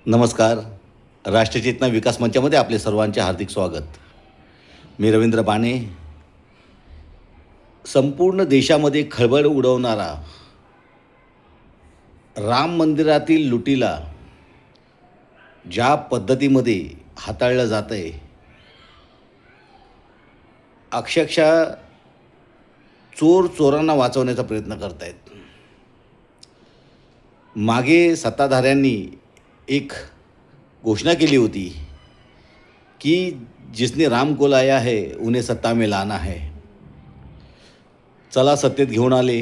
नमस्कार. राष्ट्रचेतना विकास मंचामध्ये आपले सर्वांचे हार्दिक स्वागत. मी रवींद्र बाणे. संपूर्ण देशामध्ये खळबळ उडवणारा राम मंदिरातील लुटीला ज्या पद्धतीमध्ये हाताळलं जातं आहे, अक्षरशः चोर चोरांना वाचवण्याचा प्रयत्न करत आहेत. मागे सत्ताधाऱ्यांनी एक घोषणा केली होती की जिसने राम को लाया है उन्हें सत्ता में लाना है. चला, सत्तेत घेऊन आले,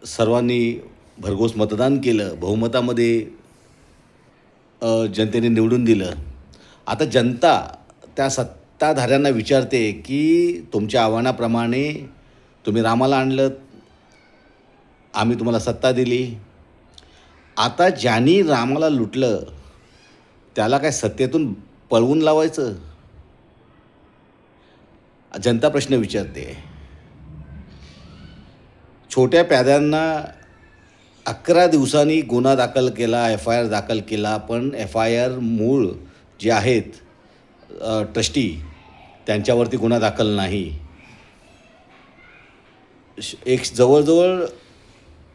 सर्वांनी भरघोस मतदान केलं, बहुमतामध्ये जनतेने निवडून दिलं. आता जनता त्या सत्ताधाऱ्यांना विचारते की तुमच्या आव्हानाप्रमाणे तुम्ही रामाला आणलं, आम्ही तुम्हाला सत्ता दिली, आता ज्यांनी रामाला लुटलं त्याला काय सत्तेतून पळवून लावायचं? जनता प्रश्न विचारते. छोट्या प्याद्यांना 11 दिवसांनी गुन्हा दाखल केला, FIR दाखल केला, पण FIR मूळ जे आहेत ट्रस्टी त्यांच्यावरती गुन्हा दाखल नाही. एक जवळजवळ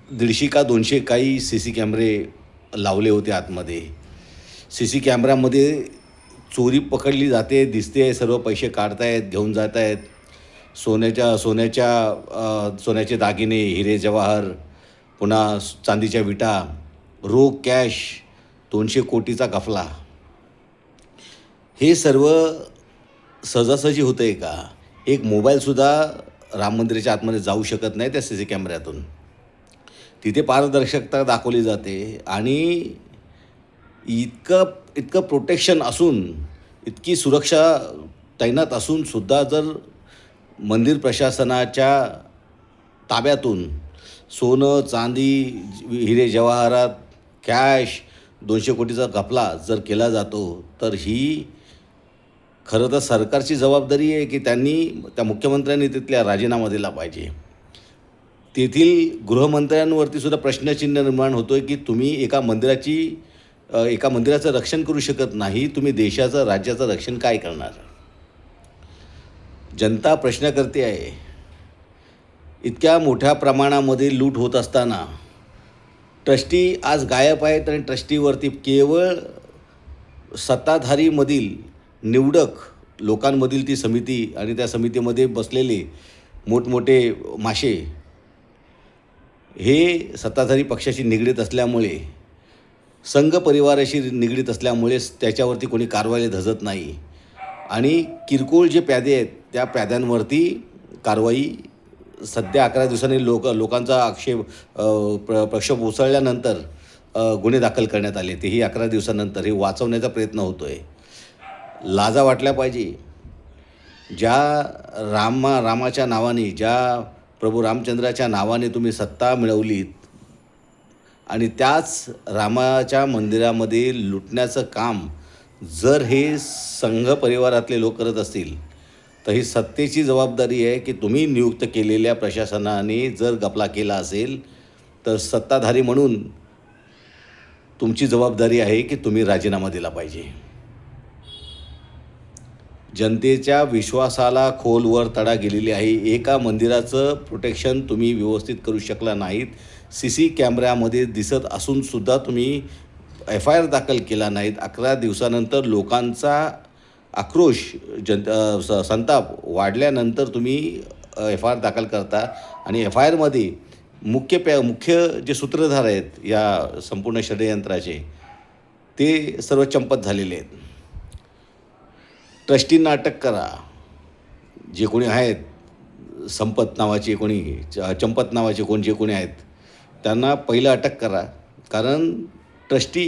150 का 200 काही CC कॅमेरे लावले होते आतमध्ये. CC कॅमेऱ्यामध्ये चोरी पकडली जाते, दिसते, सर्व पैसे काढतायत, घेऊन जात आहेत. सोन्याचे दागिने, हिरे जवाहर, पुन्हा चांदीच्या विटा, रोख कॅश 200 कोटीचा गफला. हे सर्व सहजासहजी होतं आहे का? एक मोबाईलसुद्धा राम मंदिराच्या आतमध्ये जाऊ शकत नाही त्या CC कॅमेऱ्यातून. तिथे पारदर्शकता दाखवली जाते आणि इतकं प्रोटेक्शन असून, इतकी सुरक्षा तैनात असूनसुद्धा जर मंदिर प्रशासनाच्या ताब्यातून सोनं, चांदी, हिरे जवाहरात, कॅश 200 कोटीचा घपला जर केला जातो, तर ही खरं तर सरकारची जबाबदारी आहे की त्या मुख्यमंत्र्यांनी तिथल्या राजीनामा दिला पाहिजे. तेथील गृहमंत्र्यांवरती सुद्धा प्रश्नचिन्ह निर्माण होतो आहे की तुम्ही एका मंदिराचं रक्षण करू शकत नाही, तुम्ही देशाचं, राज्याचं रक्षण काय करणार? जनता प्रश्न करते आहे. इतक्या मोठ्या प्रमाणामध्ये लूट होत असताना ट्रस्टी आज गायब आहेत आणि ट्रस्टीवरती केवळ सत्ताधारीमधील निवडक लोकांमधील ती समिती आणि त्या समितीमध्ये बसलेले मोठमोठे माशे हे सत्ताधारी पक्षाशी निगडीत असल्यामुळे, संघ परिवाराशी निगडीत असल्यामुळे त्याच्यावरती कोणी कारवाई धजत नाही. आणि किरकोळ जे प्यादे आहेत त्या प्याद्यांवरती कारवाई सध्या 11 दिवसांनी लोकांचा प्रक्षोभ उसळल्यानंतर गुन्हे दाखल करण्यात आले. तेही 11 दिवसानंतर. हे वाचवण्याचा प्रयत्न होतो आहे. लाजा वाटल्या पाहिजे. ज्या रामाच्या नावाने, ज्या प्रभू रामचंद्राच्या नावाने तुम्ही सत्ता मिळवलीत आणि त्याच रामाच्या मंदिरामध्ये लुटण्याचं काम जर हे संघ परिवारातले लोक करत असतील, तर ही सत्तेची जबाबदारी आहे की तुम्ही नियुक्त केलेल्या प्रशासनाने जर घपला केला असेल तर सत्ताधारी म्हणून तुमची जबाबदारी आहे की तुम्ही राजीनामा दिला पाहिजे. जनतेच्या विश्वासाला खोलवर तडा गेलेली आहे. एका मंदिराचं प्रोटेक्शन तुम्ही व्यवस्थित करू शकला नाहीत. CC कॅमेऱ्यामध्ये दिसत असूनसुद्धा तुम्ही FIR दाखल केला नाहीत. 11 दिवसानंतर लोकांचा आक्रोश, संताप वाढल्यानंतर तुम्ही FIR दाखल करता आणि FIRमध्ये मुख्य जे सूत्रधार आहेत या संपूर्ण षडयंत्राचे, ते सर्व चंपत झालेले आहेत. ट्रस्टींना अटक करा. जे कोणी आहेत, चंपत नावाचे जे कोणी आहेत त्यांना पहिलं अटक करा. कारण ट्रस्टी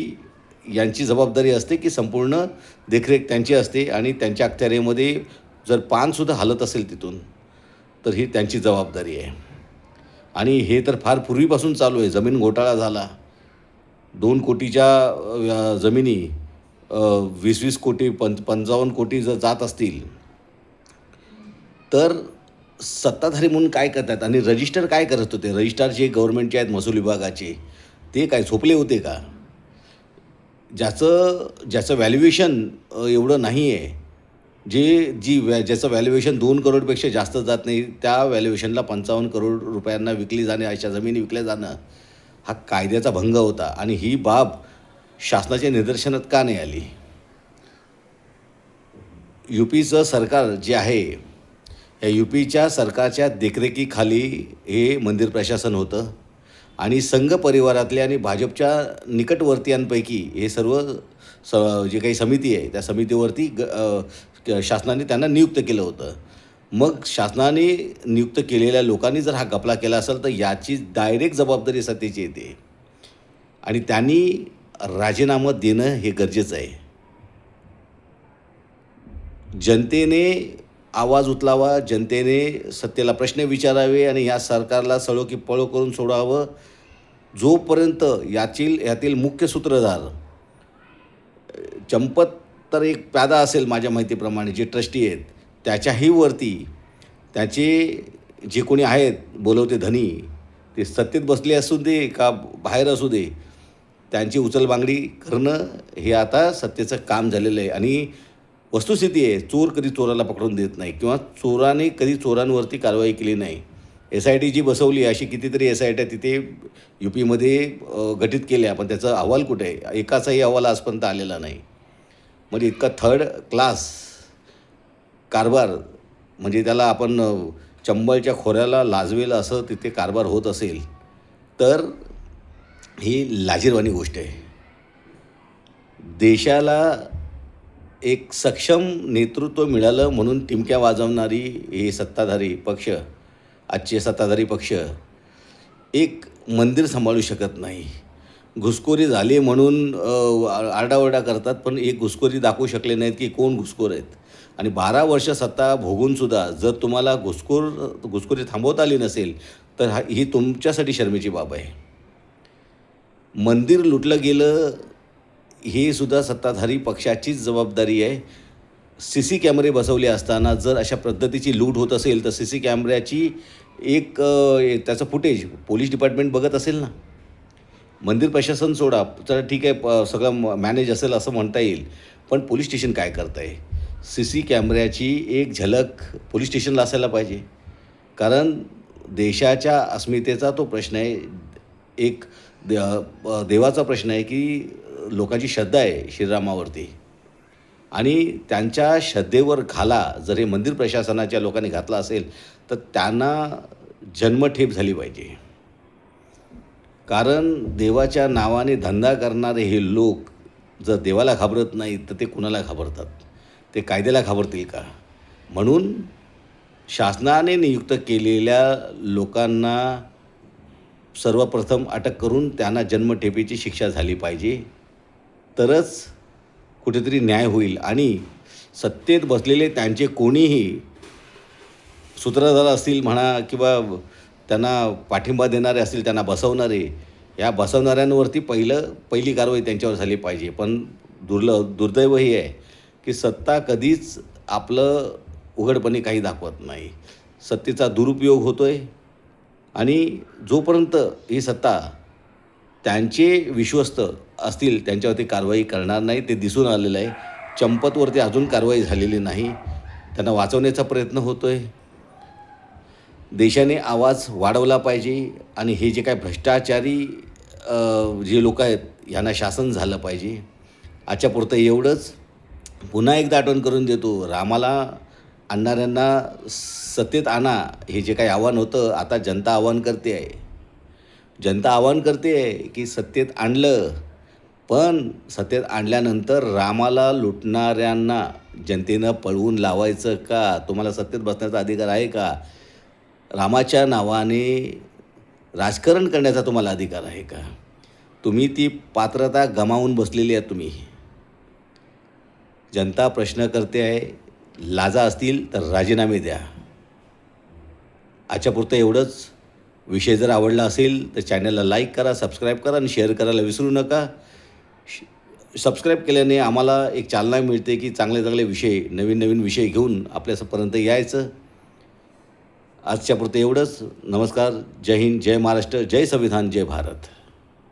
यांची जबाबदारी असते की संपूर्ण देखरेख त्यांची असते आणि त्यांच्या अखत्यारीमध्ये जर पानसुद्धा हलत असेल तिथून, तर ही त्यांची जबाबदारी आहे. आणि हे तर फार पूर्वीपासून चालू आहे. जमीन घोटाळा झाला. 2 कोटीच्या जमिनी 20-20 कोटी 55 कोटी जर जात असतील, तर सत्ताधारी म्हणून काय करतात? आणि रजिस्टर काय करत होते? रजिस्ट्रार जे गव्हर्नमेंटचे आहेत, महसूल विभागाचे, ते काय झोपले होते का? ज्याचं व्हॅल्युएशन एवढं नाही आहे, ज्याचं व्हॅल्युएशन 2 करोडपेक्षा जास्त जात नाही, त्या व्हॅल्युएशनला 55 करोड रुपयांना विकली जाणे, अशा जमिनी विकल्या जाणं हा कायद्याचा भंग होता. आणि ही बाब शासनाच्या निदर्शनात का नाही आली? UPचं सरकार जे आहे, या UPच्या सरकारच्या देखरेखीखाली हे मंदिर प्रशासन होतं आणि संघ परिवारातले आणि भाजपच्या निकटवर्तीयांपैकी हे सर्व जे काही समिती आहे, त्या समितीवरती शासनाने त्यांना नियुक्त केलं होतं. मग शासनाने नियुक्त केलेल्या लोकांनी जर हा घपला केला असेल तर याची डायरेक्ट जबाबदारी सत्तेची येते आणि त्यांनी राजीनामा देणं हे गरजेचं आहे. जनतेने आवाज उचलावा, जनतेने सत्तेला प्रश्न विचारावे आणि या सरकारला सळो की पळो करून सोडावं. जोपर्यंत यातील मुख्य सूत्रधार चंपत तर एक प्यादा असेल माझ्या माहितीप्रमाणे, जे ट्रस्टी आहेत त्याच्याही वरती त्याचे जे कोणी आहेत बोलवते धनी, ते सत्तेत बसले असू दे का बाहेर असू दे, त्यांची उचलबांगडी करणं हे आता सत्तेचं काम झालेलं आहे. आणि वस्तुस्थिती आहे, चोर कधी चोराला पकडून देत नाही किंवा चोराने कधी चोरांवरती कारवाई केली नाही. SIT जी बसवली, अशी कितीतरी SIT तिथे UPमध्ये गठीत केल्या, पण त्याचा अहवाल कुठे आहे? एकाचाही अहवाल आजपर्यंत आलेला नाही. म्हणजे इतका थर्ड क्लास कारभार, म्हणजे त्याला आपण चंबळच्या खोऱ्याला लाजवेल असं तिथे कारभार होत असेल तर ही लाजिरवाणी गोष्ट आहे. देशाला एक सक्षम नेतृत्व मिळालं म्हणून टिमक्या वाजवणारी हे सत्ताधारी पक्ष, आजचे सत्ताधारी पक्ष एक मंदिर सांभाळू शकत नाही. घुसखोरी झाली म्हणून आरडाओरडा करतात, पण एक घुसखोरी दाखवू शकले नाहीत की कोण घुसखोर आहेत. आणि 12 वर्ष सत्ता भोगूनसुद्धा जर तुम्हाला घुसखोरी थांबवता आली नसेल तर ही तुमच्यासाठी शर्मेची बाब आहे. मंदिर लुटलं गेलं हे सुद्धा सत्ताधारी पक्षाचीच जबाबदारी आहे. CC कॅमेरे बसवले असताना जर अशा पद्धतीची लूट होत असेल तर CC कॅमेऱ्याची त्याचं फुटेज पोलीस डिपार्टमेंट बघत असेल ना. मंदिर प्रशासन सोडा, तर ठीक आहे, सगळं मॅनेज असेल असं म्हणता येईल, पण पोलीस स्टेशन काय करत आहे? CC कॅमेऱ्याची एक झलक पोलीस स्टेशनला असायला पाहिजे, कारण देशाच्या अस्मितेचा तो प्रश्न आहे. एक देवाचा प्रश्न आहे की लोकांची श्रद्धा आहे श्रीरामावरती आणि त्यांच्या श्रद्धेवर घाला जर हे मंदिर प्रशासनाच्या लोकांनी घातला असेल तर त्यांना जन्मठेप झाली पाहिजे. कारण देवाच्या नावाने धंदा करणारे हे लोक जर देवाला घाबरत नाहीत तर ते कुणाला घाबरतात? ते कायद्याला घाबरतील का? म्हणून शासनाने नियुक्त केलेल्या लोकांना सर्वप्रथम अटक करून त्यांना जन्मठेपेची शिक्षा झाली पाहिजे, तरच कुठेतरी न्याय होईल. आणि सत्तेत बसलेले त्यांचे कोणीही सूत्रधार असतील म्हणा किंवा त्यांना पाठिंबा देणारे असतील, त्यांना बसवणारे, या बसवणाऱ्यांवरती पहिली कारवाई त्यांच्यावर झाली पाहिजे. पण दुर्दैव हे आहे की सत्ता कधीच आपलं उघडपणे काही दाखवत नाही. सत्तेचा दुरुपयोग होतो आहे आणि जोपर्यंत ही सत्ता त्यांचे विश्वस्त असतील त्यांच्यावरती कारवाई करणार नाही. ते दिसून आलेलं आहे. चंपतवरती अजून कारवाई झालेली नाही, त्यांना वाचवण्याचा प्रयत्न होतो आहे. देशाने आवाज वाढवला पाहिजे आणि हे जे काय भ्रष्टाचारी जे लोक आहेत यांना शासन झालं पाहिजे. आजच्या पुरतं एवढंच. पुन्हा एकदा आठवण करून देतो, रामाला आणणाऱ्यांना सत्तेत आणा हे जे काही आव्हान होतं, आता जनता आव्हान करते आहे. जनता आव्हान करते आहे की सत्तेत आणलं, पण सत्तेत आणल्यानंतर रामाला लुटणाऱ्यांना जनतेनं पळवून लावायचं का? तुम्हाला सत्तेत बसण्याचा अधिकार आहे का? रामाच्या नावाने राजकारण करण्याचा तुम्हाला अधिकार आहे का? तुम्ही ती पात्रता गमावून बसलेली आहे. तुम्ही जनता प्रश्न करते आहे. लाजा असतील तर राजीनामे द्या. आजच्यापुरतं एवढंच. विषय जर आवडला असेल तर चॅनलला लाईक करा, सबस्क्राईब करा आणि शेअर करायला विसरू नका. सबस्क्राईब केल्याने आम्हाला एक चालना मिळते की चांगले विषय, नवीन विषय घेऊन आपल्यापर्यंत यायचं. आजच्यापुरतं एवढंच. नमस्कार. जय हिंद, जय महाराष्ट्र, जय संविधान, जय भारत.